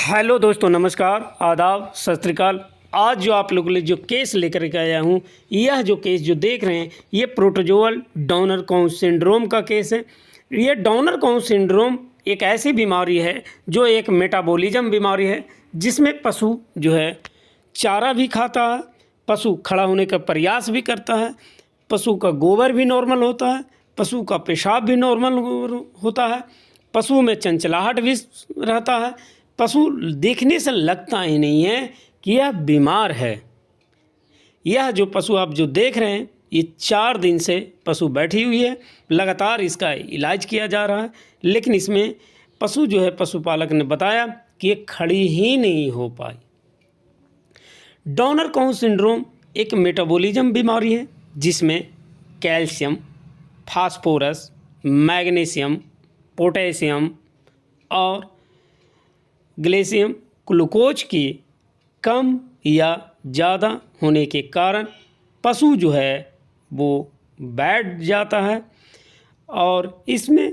Hello दोस्तों, नमस्कार, आदाब, सत श्री अकाल। आज जो आप लोगों के लिए जो केस लेकर के आया हूँ, यह जो केस जो देख रहे हैं, ये प्रोटोजोअल डॉनर काउंट सिंड्रोम का केस है। ये डॉनर काउंट सिंड्रोम एक ऐसी बीमारी है जो एक मेटाबॉलिज्म बीमारी है, जिसमें पशु जो है चारा भी खाता है, पशु खड़ा होने का प्रयास भी करता है, पशु का गोबर भी नॉर्मल होता है, पशु का पेशाब भी नॉर्मल होता है, पशु में चंचलाहट भी रहता है। पशु देखने से लगता ही नहीं है कि यह बीमार है। यह जो पशु आप जो देख रहे हैं, ये 4 दिन से पशु बैठी हुई है, लगातार इसका इलाज किया जा रहा है, लेकिन इसमें पशु जो है, पशुपालक ने बताया कि ये खड़ी ही नहीं हो पाई। डॉनर काउंट सिंड्रोम एक मेटाबॉलिज्म बीमारी है, जिसमें कैल्शियम, फास्फोरस, मैग्नीशियम, पोटेशियम और ग्लेशियम, ग्लूकोज की कम या ज़्यादा होने के कारण पशु जो है वो बैठ जाता है। और इसमें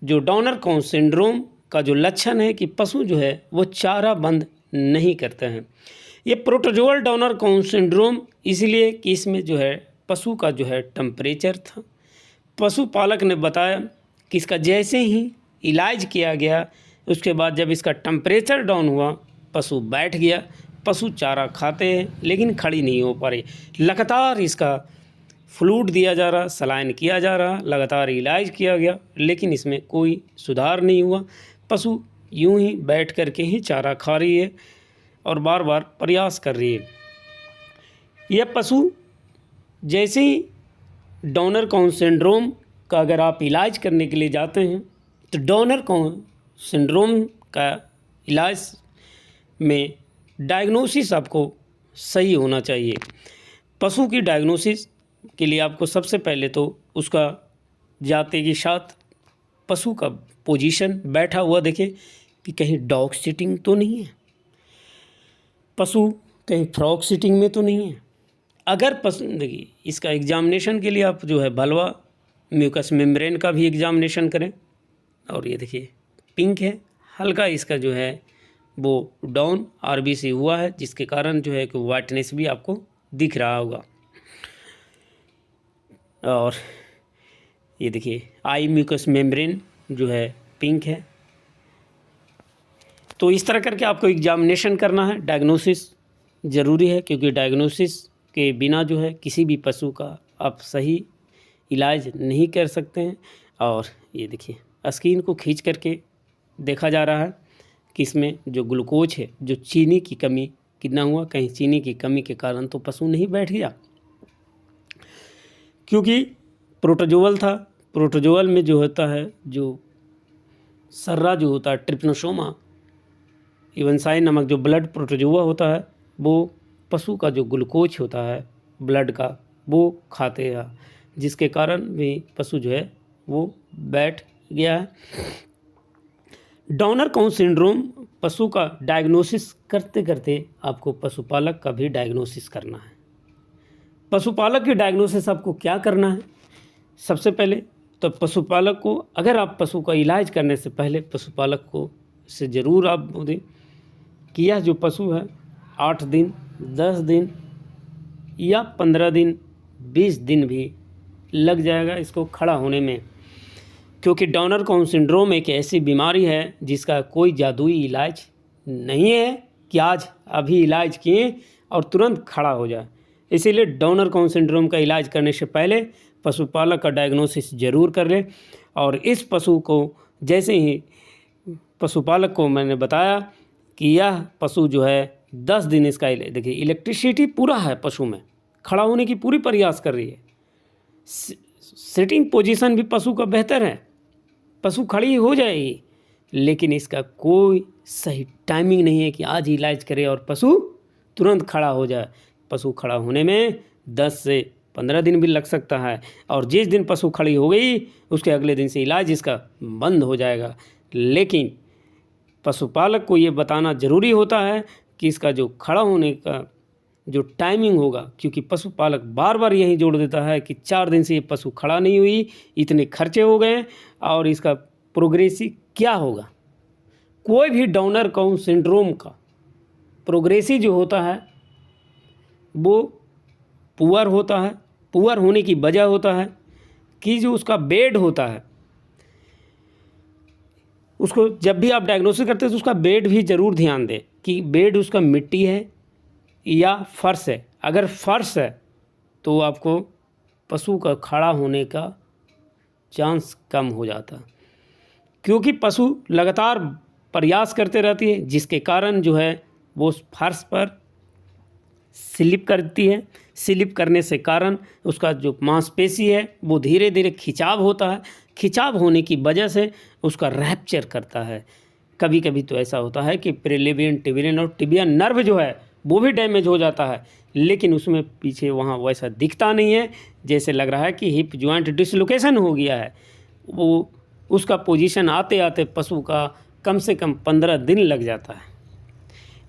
जो डॉनर काउंट सिंड्रोम का जो लक्षण है कि पशु जो है वो चारा बंद नहीं करते हैं। ये प्रोटोजोअल डॉनर काउंट सिंड्रोम इसलिए कि इसमें जो है पशु का जो है टेम्परेचर था। पशुपालक ने बताया कि इसका जैसे ही इलाज किया गया, उसके बाद जब इसका टेम्परेचर डाउन हुआ, पशु बैठ गया। पशु चारा खाते हैं लेकिन खड़ी नहीं हो पा रही। लगातार इसका फ्लूइड दिया जा रहा, सलाइन किया जा रहा, लगातार इलाज किया गया, लेकिन इसमें कोई सुधार नहीं हुआ। पशु यूं ही बैठ कर के ही चारा खा रही है और बार बार प्रयास कर रही है। यह पशु जैसे ही डॉनर काउंट सिंड्रोम का अगर आप इलाज करने के लिए जाते हैं, तो डॉनर काउंट सिंड्रोम का इलाज में डायग्नोसिस आपको सही होना चाहिए। पशु की डायग्नोसिस के लिए आपको सबसे पहले तो उसका जाते के साथ पशु का पोजीशन बैठा हुआ देखें कि कहीं डॉग सिटिंग तो नहीं है, पशु कहीं फ्रॉग सिटिंग में तो नहीं है। अगर पशु देखिए, इसका एग्जामिनेशन के लिए आप जो है भलवा म्यूकस मेम्ब्रेन का भी एग्जामिनेशन करें। और ये देखिए पिंक है, हल्का इसका जो है वो डाउन आरबीसी हुआ है, जिसके कारण जो है कि वाइटनेस भी आपको दिख रहा होगा। और ये देखिए आई म्यूकस मेम्ब्रेन जो है पिंक है। तो इस तरह करके आपको एग्जामिनेशन करना है। डायग्नोसिस ज़रूरी है, क्योंकि डायग्नोसिस के बिना जो है किसी भी पशु का आप सही इलाज नहीं कर सकते हैं। और ये देखिए स्क्रीन को खींच करके देखा जा रहा है कि इसमें जो ग्लूकोज है, जो चीनी की कमी कितना हुआ। कहीं चीनी की कमी के कारण तो पशु नहीं बैठ गया, क्योंकि प्रोटोजोअल था। प्रोटोजोअल में जो होता है, जो सर्रा जो होता है, ट्रिप्नोसोमा इवनसाई नमक जो ब्लड प्रोटोजोआ होता है, वो पशु का जो ग्लूकोज होता है ब्लड का, वो खाते हैं, जिसके कारण भी पशु जो है वो बैठ गया है। डॉनर काउंट सिंड्रोम पशु का डायग्नोसिस करते करते आपको पशुपालक का भी डायग्नोसिस करना है। पशुपालक की डायग्नोसिस आपको क्या करना है? सबसे पहले तो पशुपालक को, अगर आप पशु का इलाज करने से पहले पशुपालक को से ज़रूर आप बोलें कि यह जो पशु है 8 दिन, 10 दिन या 15 दिन, 20 दिन भी लग जाएगा इसको खड़ा होने में, क्योंकि डॉनर काउंट सिंड्रोम एक ऐसी बीमारी है जिसका कोई जादुई इलाज नहीं है कि आज अभी इलाज किए और तुरंत खड़ा हो जाए। इसीलिए डॉनर काउंट सिंड्रोम का इलाज करने से पहले पशुपालक का डायग्नोसिस ज़रूर कर ले। और इस पशु को जैसे ही पशुपालक को मैंने बताया कि यह पशु जो है 10 दिन इसका, देखिए इलेक्ट्रिसिटी पूरा है पशु में, खड़ा होने की पूरी प्रयास कर रही है। सिटिंग पोजीशन भी पशु का बेहतर है, पशु खड़ी हो जाएगी, लेकिन इसका कोई सही टाइमिंग नहीं है कि आज इलाज करे और पशु तुरंत खड़ा हो जाए। पशु खड़ा होने में 10 से 15 दिन भी लग सकता है, और जिस दिन पशु खड़ी हो गई उसके अगले दिन से इलाज इसका बंद हो जाएगा। लेकिन पशुपालक को ये बताना ज़रूरी होता है कि इसका जो खड़ा होने का जो टाइमिंग होगा, क्योंकि पशुपालक बार बार यही जोड़ देता है कि 4 दिन से ये पशु खड़ा नहीं हुई, इतने खर्चे हो गए और इसका प्रोग्रेसिव क्या होगा। कोई भी डाउनर काउन सिंड्रोम का प्रोग्रेसिव जो होता है वो पुअर होता है। पुअर होने की वजह होता है कि जो उसका बेड होता है, उसको जब भी आप डायग्नोसिस करते हैं तो उसका बेड भी ज़रूर ध्यान दें कि बेड उसका मिट्टी है या फर्श है। अगर फर्श है तो आपको पशु का खड़ा होने का चांस कम हो जाता है, क्योंकि पशु लगातार प्रयास करते रहती है, जिसके कारण जो है वो फर्श पर स्लिप करती है। स्लिप करने से कारण उसका जो मांसपेशी है वो धीरे धीरे खिंचाव होता है। खिंचाव होने की वजह से उसका रैप्चर करता है। कभी कभी तो ऐसा होता है कि पेरिलेवियन, टिबियन और टिबियन नर्व जो है वो भी डैमेज हो जाता है, लेकिन उसमें पीछे वहाँ वैसा दिखता नहीं है, जैसे लग रहा है कि हिप जॉइंट डिसलोकेशन हो गया है। वो उसका पोजीशन आते आते पशु का कम से कम 15 दिन लग जाता है।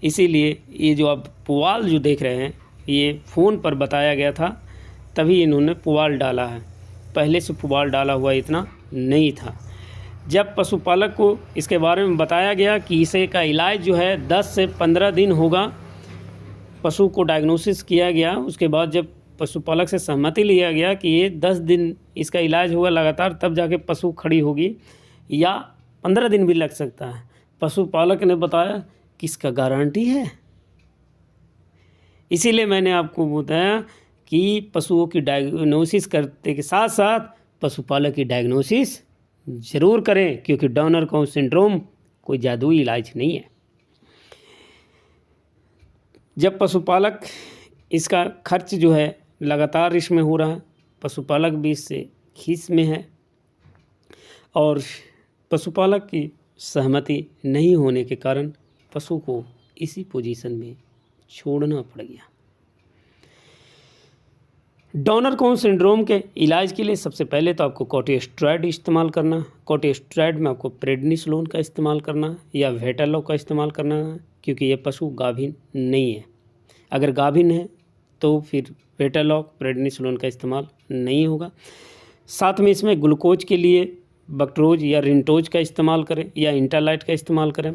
इसीलिए ये जो आप पुआल जो देख रहे हैं ये फ़ोन पर बताया गया था, तभी इन्होंने पुआल डाला है। पहले से पुआल डाला हुआ इतना नहीं था। जब पशुपालक को इसके बारे में बताया गया कि इसे का इलाज जो है 10 से 15 दिन होगा, पशु को डायग्नोसिस किया गया। उसके बाद जब पशुपालक से सहमति लिया गया कि ये 10 दिन इसका इलाज होगा लगातार, तब जाके पशु खड़ी होगी, या 15 दिन भी लग सकता है। पशुपालक ने बताया कि इसका गारंटी है। इसीलिए मैंने आपको बताया कि पशुओं की डायग्नोसिस करते के साथ साथ पशुपालक की डायग्नोसिस ज़रूर करें, क्योंकि डाउनर काउन सिंड्रोम कोई जादुई इलाज नहीं है। जब पशुपालक इसका खर्च जो है लगातार इसमें हो रहा है, पशुपालक भी इससे खीस में है, और पशुपालक की सहमति नहीं होने के कारण पशु को इसी पोजीशन में छोड़ना पड़ गया। डाउनर काउन सिंड्रोम के इलाज के लिए सबसे पहले तो आपको कॉर्टिकोस्टेरॉइड इस्तेमाल करना है। कॉर्टिकोस्टेरॉइड में आपको प्रेडनिसोलोन का इस्तेमाल करना है या वेटालॉक का इस्तेमाल करना है, क्योंकि ये पशु गाभिन नहीं है। अगर गाभिन है तो फिर वेटालॉक, प्रेडनिसोलोन का इस्तेमाल नहीं होगा। साथ में इसमें ग्लूकोज के लिए बक्ट्रोज या रिंटोज का इस्तेमाल करें या इंटरलाइट का इस्तेमाल करें।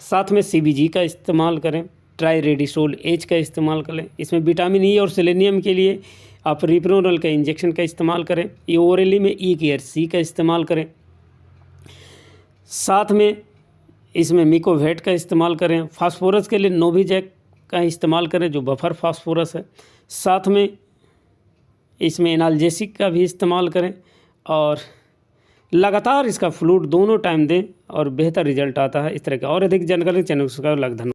साथ में CBG का इस्तेमाल करें, ट्राइरेडिसोल H का इस्तेमाल करें। इसमें विटामिन E और सेलेनियम के लिए आप रिप्रोनल का इंजेक्शन का इस्तेमाल करें। ये ओरली में E-केयर-C का इस्तेमाल करें। साथ में इसमें मिकोवेट का इस्तेमाल करें। फास्फोरस के लिए नोविजैक का इस्तेमाल करें, जो बफर फास्फोरस है। साथ में इसमें एनाल्जेसिक का भी इस्तेमाल करें, और लगातार इसका फ्लूइड दोनों टाइम दें और बेहतर रिजल्ट आता है। इस तरह का और अधिक जानकारी चैनल को सब्सक्राइब। धन्यवाद।